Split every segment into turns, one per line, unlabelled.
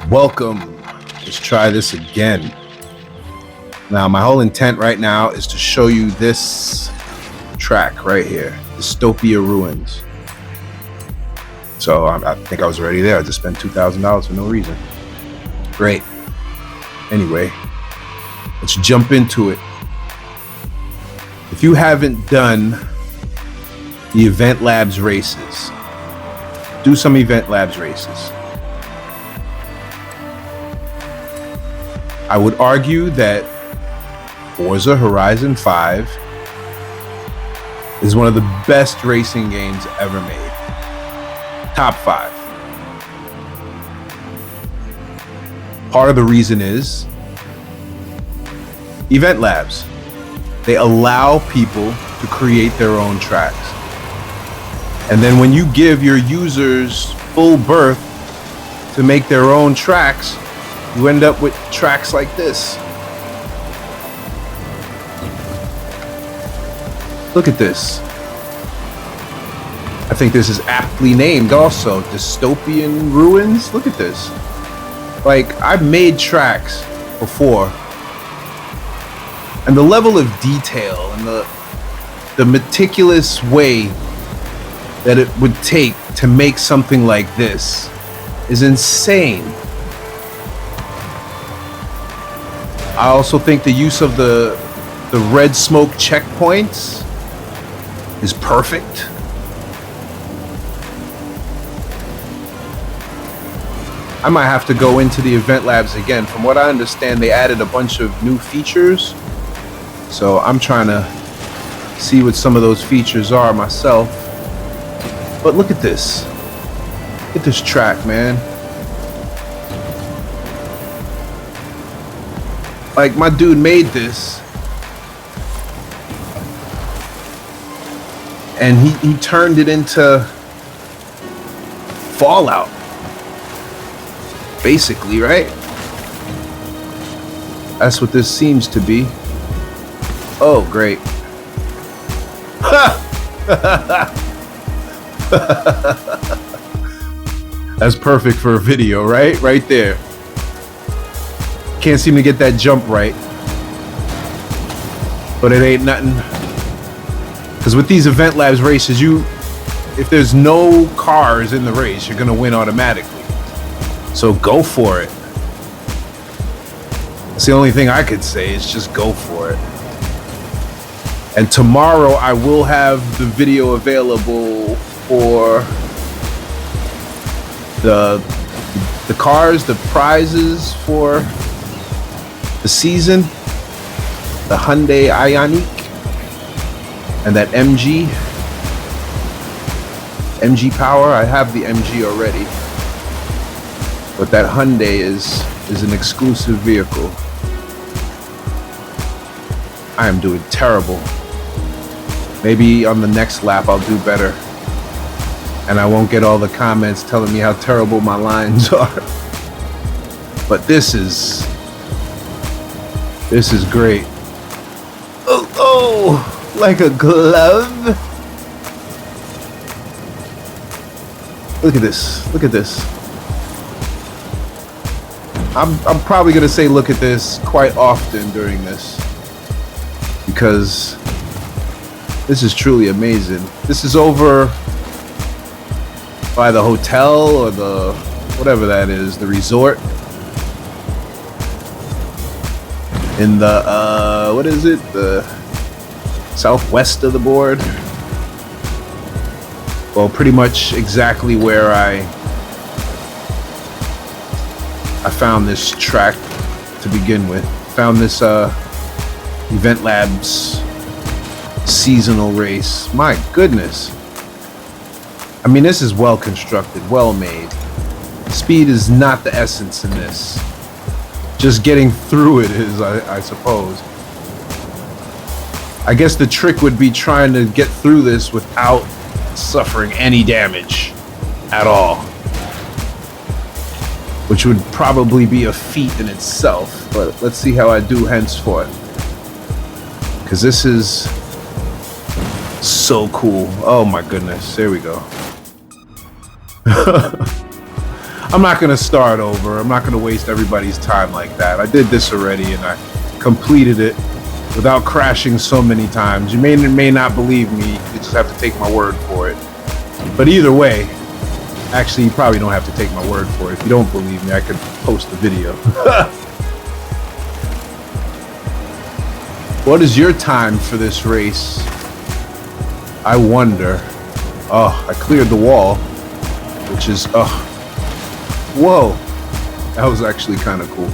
Welcome. Let's try this again. Now, my whole intent right now is to show you this track right here, Dystopia Ruins. So I think I was already there. I just spent $2,000 for no reason. Great. Anyway, let's jump into it. If you haven't done the Event Labs races, do some Event Labs races. I would argue that Forza Horizon 5 is one of the best racing games ever made. Top 5. Part of the reason is Event Labs. They allow people to create their own tracks. And then when you give your users full berth to make their own tracks, you end up with tracks like this. Look at this. I think this is aptly named also, Dystopian Ruins. Look at this. Like, I've made tracks before, and the level of detail and the meticulous way that it would take to make something like this is insane. I also think the use of the red smoke checkpoints is perfect. I might have to go into the Event Labs again. From what I understand, they added a bunch of new features. So I'm trying to see what some of those features are myself. But look at this. Look at this track, man. Like, my dude made this, and he turned it into Fallout, basically, right? That's what this seems to be. Oh, great. That's perfect for a video, right? Right there. Can't seem to get that jump right, but it ain't nothing. Because with these Event Labs races, if there's no cars in the race, you're gonna win automatically. So go for it. That's the only thing I could say, is just go for it. And tomorrow I will have the video available for the cars, the prizes for the season, the Hyundai Ioniq, and that MG Power. I have the MG already, but that Hyundai is an exclusive vehicle. I am doing terrible. Maybe on the next lap I'll do better, and I won't get all the comments telling me how terrible my lines are. But this is great. Oh, like a glove. Look at this. Look at this. I'm probably gonna say look at this quite often during this, because this is truly amazing. This is over by the hotel or the whatever that is, the resort. In the, what is it? The southwest of the board. Well, pretty much exactly where I found this track to begin with. Found this Event Labs seasonal race. My goodness. I mean, this is well constructed, well made. Speed is not the essence in this. Just getting through it is, I suppose. I guess the trick would be trying to get through this without suffering any damage at all, which would probably be a feat in itself. But let's see how I do henceforth, because this is so cool. Oh my goodness, there we go. I'm not gonna start over. I'm not gonna waste everybody's time like that. I did this already and I completed it without crashing so many times. You may or may not believe me. You just have to take my word for it. But either way, actually, you probably don't have to take my word for it. If you don't believe me, I could post the video. What is your time for this race? I wonder. Oh, I cleared the wall, which is, whoa. That was actually kind of cool.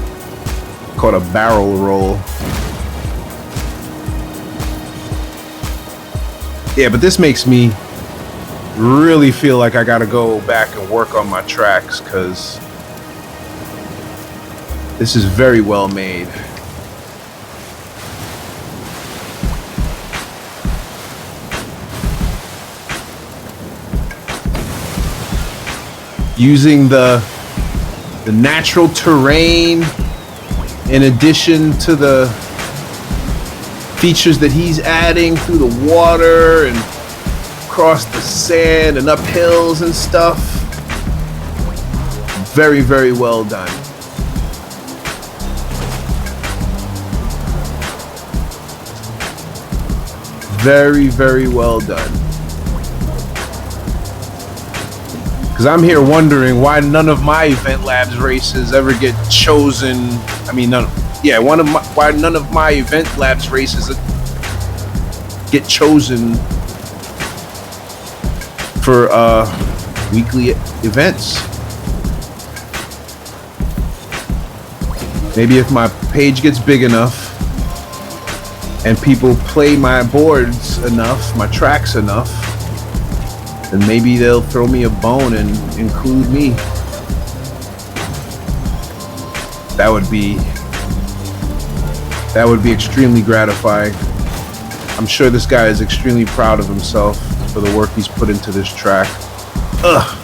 Called a barrel roll. Yeah, but this makes me really feel like I gotta go back and work on my tracks, because this is very well made. Using the natural terrain in addition to the features that he's adding through the water and across the sand and up hills and stuff. Very, very well done. Very, very well done. Because I'm here wondering why none of my Event Labs races ever get chosen. I mean, why none of my Event Labs races get chosen for weekly events. Maybe if my page gets big enough and people play my boards enough, my tracks enough, then maybe they'll throw me a bone and include me. That would be extremely gratifying. I'm sure this guy is extremely proud of himself for the work he's put into this track. Ugh.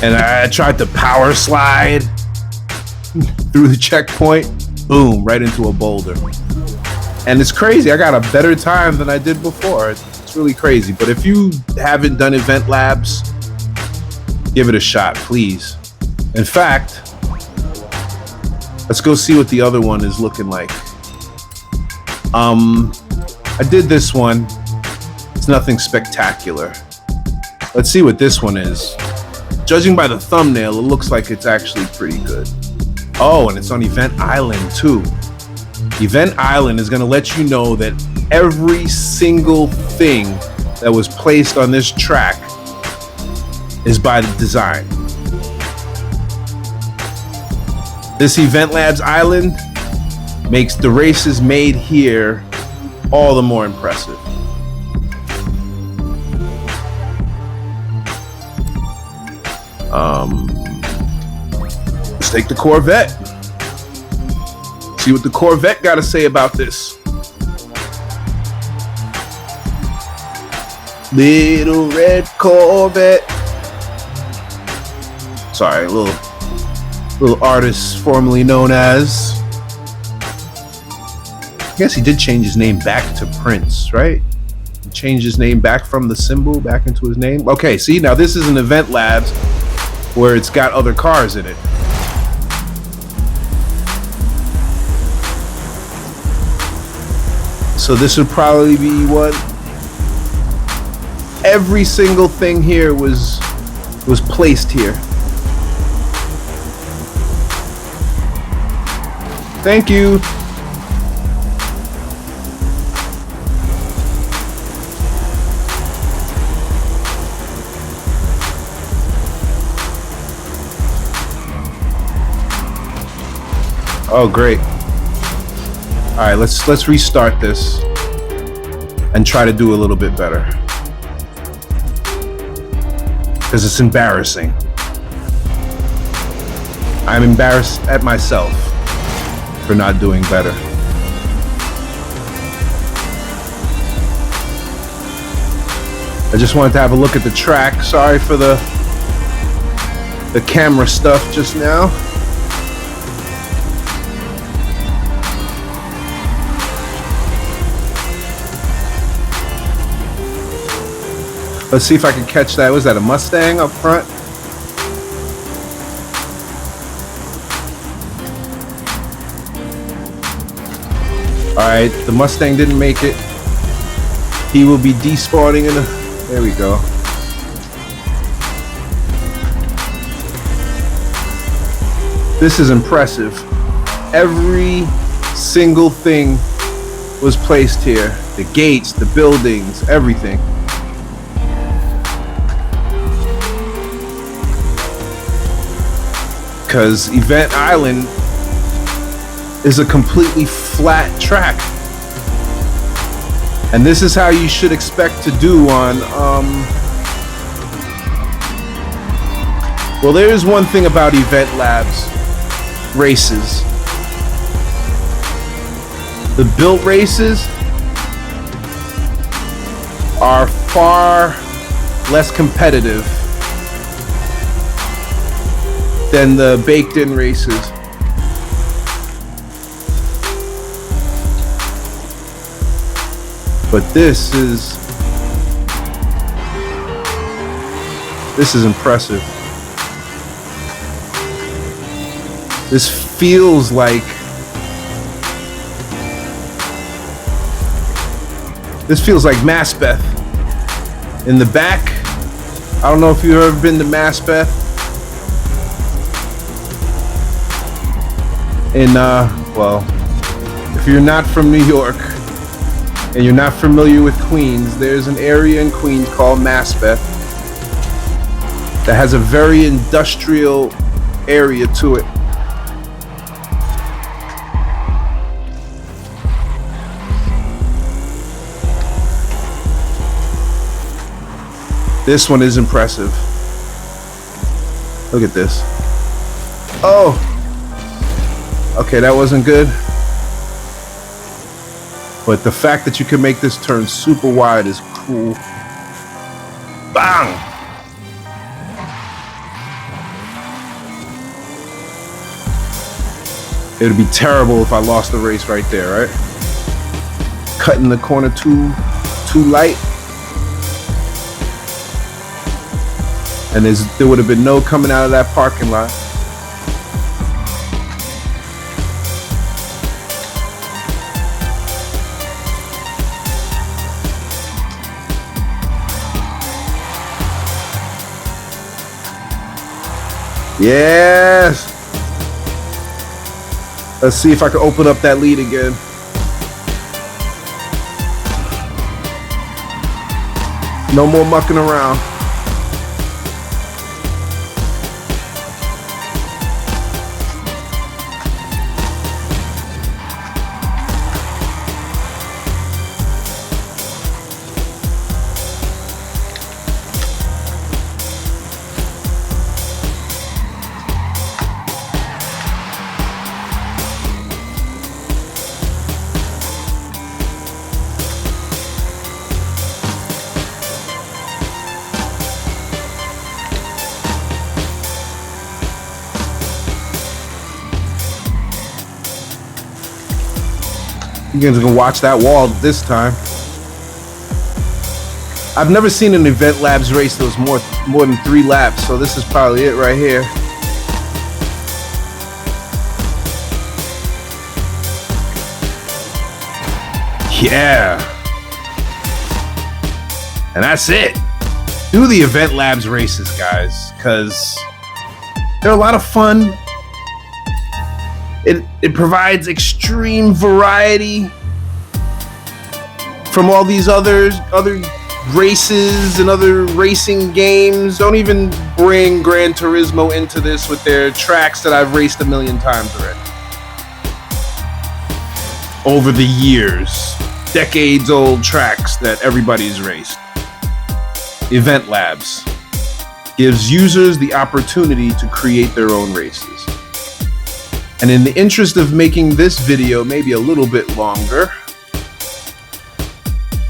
And I tried to power slide through the checkpoint. Boom, right into a boulder. And it's crazy. I got a better time than I did before. It's really crazy. But if you haven't done Event Labs, give it a shot, please. In fact, let's go see what the other one is looking like. I did this one. It's nothing spectacular. Let's see what this one is. Judging by the thumbnail, it looks like it's actually pretty good. Oh, and it's on Event Island too. Event Island is going to let you know that every single thing that was placed on this track is by the design. This Event Labs Island makes the races made here all the more impressive. Let's take the Corvette. See what the Corvette got to say about this. Little red Corvette. Sorry, a little artist formerly known as. I guess he did change his name back to Prince, right? He changed his name back from the symbol back into his name. Okay, see, now this is an Event Labs where it's got other cars in it. So this would probably be what? Every single thing here was placed here. Thank you. Oh, great. All right, let's restart this and try to do a little bit better. Because it's embarrassing. I'm embarrassed at myself for not doing better. I just wanted to have a look at the track. Sorry for the camera stuff just now. Let's see if I can catch that. Was that a Mustang up front? Alright, the Mustang didn't make it. He will be despawning in the... There we go. This is impressive. Every single thing was placed here. The gates, the buildings, everything. Because Event Island is a completely flat track. And this is how you should expect to do on, well, there is one thing about Event Labs races. The built races are far less competitive than the baked-in races. But this is impressive. This feels like Maspeth. In the back, I don't know if you've ever been to Maspeth. Well, if you're not from New York and you're not familiar with Queens, there's an area in Queens called Maspeth that has a very industrial area to it. This one is impressive. Look at this. Oh! Okay, that wasn't good. But the fact that you can make this turn super wide is cool. Bang! It would be terrible if I lost the race right there, right? Cutting the corner too light. And there would have been no coming out of that parking lot. Yes! Let's see if I can open up that lead again. No more mucking around. You guys can watch that wall this time. I've never seen an Event Labs race that was more than 3 laps, so this is probably it right here. Yeah. And that's it. Do the Event Labs races, guys, because they're a lot of fun. It provides extreme variety from all these other races and other racing games. Don't even bring Gran Turismo into this with their tracks that I've raced a million times already. Over the years, decades old tracks that everybody's raced. Event Labs gives users the opportunity to create their own races. And in the interest of making this video maybe a little bit longer,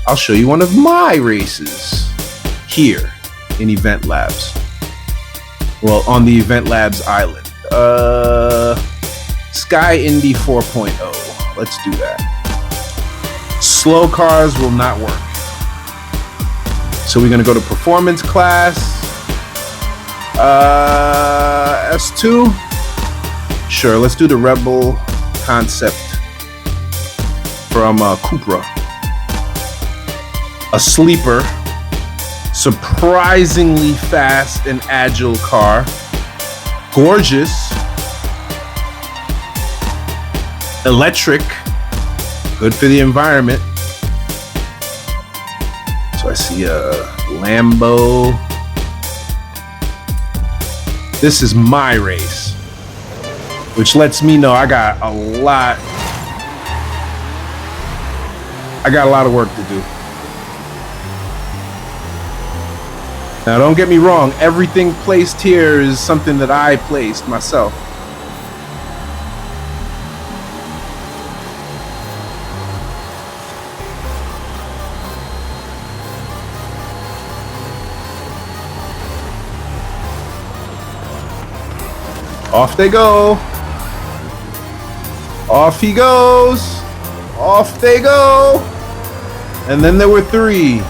I'll show you one of my races here in Event Labs. Well, on the Event Labs island. Sky Indy 4.0. Let's do that. Slow cars will not work. So we're gonna go to performance class. S2. Sure, let's do the Rebel concept from Cupra. A sleeper, surprisingly fast and agile car. Gorgeous. Electric. Good for the environment. So I see a Lambo. This is my race, which lets me know I got a lot of work to do. Now, don't get me wrong. Everything placed here is something that I placed myself. Off they go. Off he goes. Off they go. And then there were 3.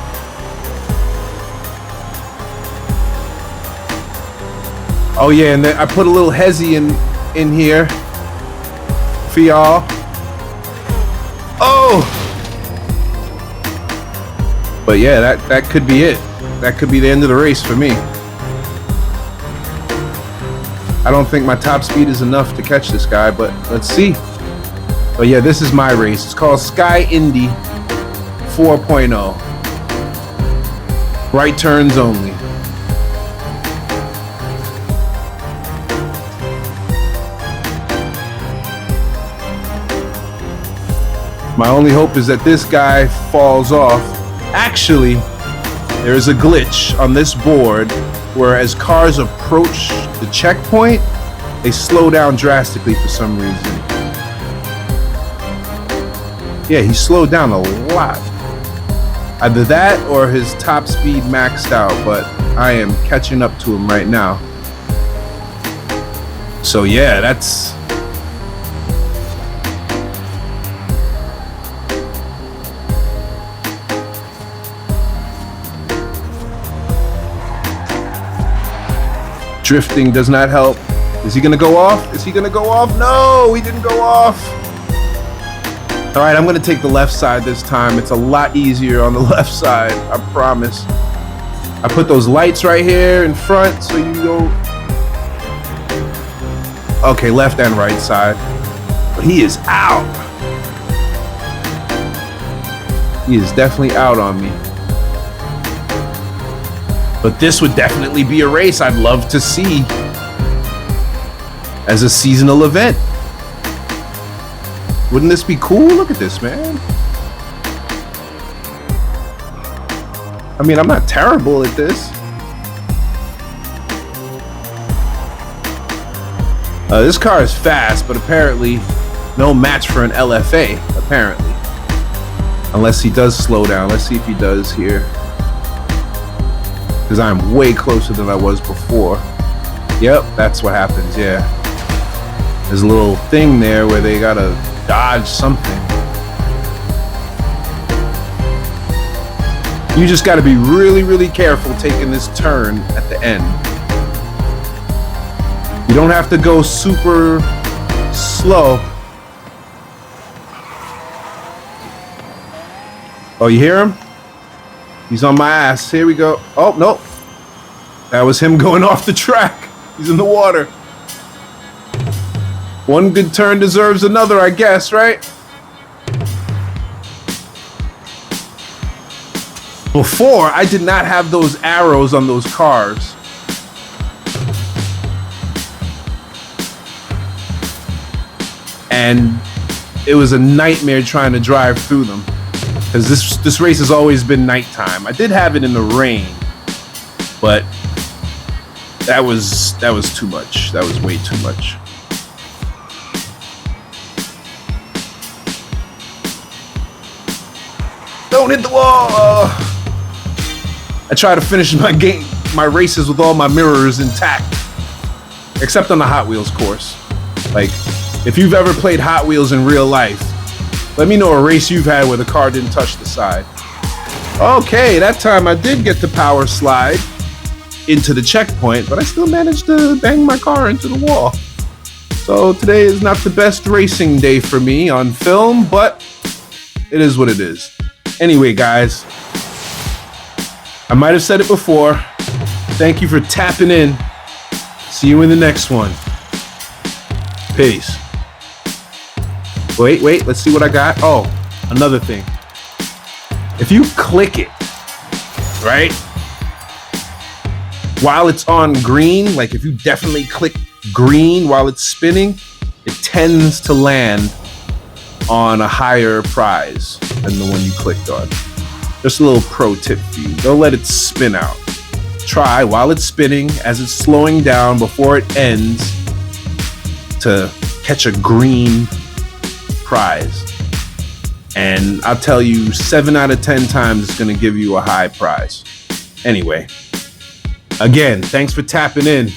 Oh yeah, and then I put a little hezzy in here for y'all. Oh! But yeah, that could be it. That could be the end of the race for me. I don't think my top speed is enough to catch this guy, but let's see. Oh yeah, this is my race. It's called Sky Indy 4.0. Right turns only. My only hope is that this guy falls off. Actually, there is a glitch on this board where as cars approach the checkpoint, they slow down drastically for some reason. Yeah, he slowed down a lot. Either that or his top speed maxed out, but I am catching up to him right now. So yeah, that's... Drifting does not help. Is he gonna go off? Is he gonna go off? No, he didn't go off. All right, I'm gonna take the left side this time. It's a lot easier on the left side, I promise. I put those lights right here in front so you go. Okay, left and right side. But he is out. He is definitely out on me. But this would definitely be a race I'd love to see as a seasonal event. Wouldn't this be cool? Look at this, man. I mean, I'm not terrible at this. This car is fast, but apparently no match for an LFA, apparently. Unless he does slow down. Let's see if he does here. Because I'm way closer than I was before. Yep, that's what happens, yeah. There's a little thing there where they gotta dodge something. You just gotta be really, really careful taking this turn at the end. You don't have to go super slow. Oh, you hear him? He's on my ass. Here we go. Oh, no. That was him going off the track. He's in the water. One good turn deserves another, I guess, right? Before, I did not have those arrows on those cars. And it was a nightmare trying to drive through them. Because this race has always been nighttime. I did have it in the rain, but that was too much. That was way too much. Don't hit the wall. I try to finish my races with all my mirrors intact, except on the Hot Wheels course. Like, if you've ever played Hot Wheels in real life, let me know a race you've had where the car didn't touch the side. Okay, that time I did get the power slide into the checkpoint, but I still managed to bang my car into the wall. So today is not the best racing day for me on film, but It is what it is. Anyway, guys, I might have said it before. Thank you for tapping in. See you in the next one. Peace. Wait, let's see what I got. Oh, another thing. If you click it, right, while it's on green, like if you definitely click green while it's spinning, it tends to land on a higher prize than the one you clicked on. Just a little pro tip for you. Don't let it spin out. Try while it's spinning, as it's slowing down before it ends, to catch a green prize. And I'll tell you, 7 out of 10 times it's going to give you a high prize. Anyway, again, thanks for tapping in.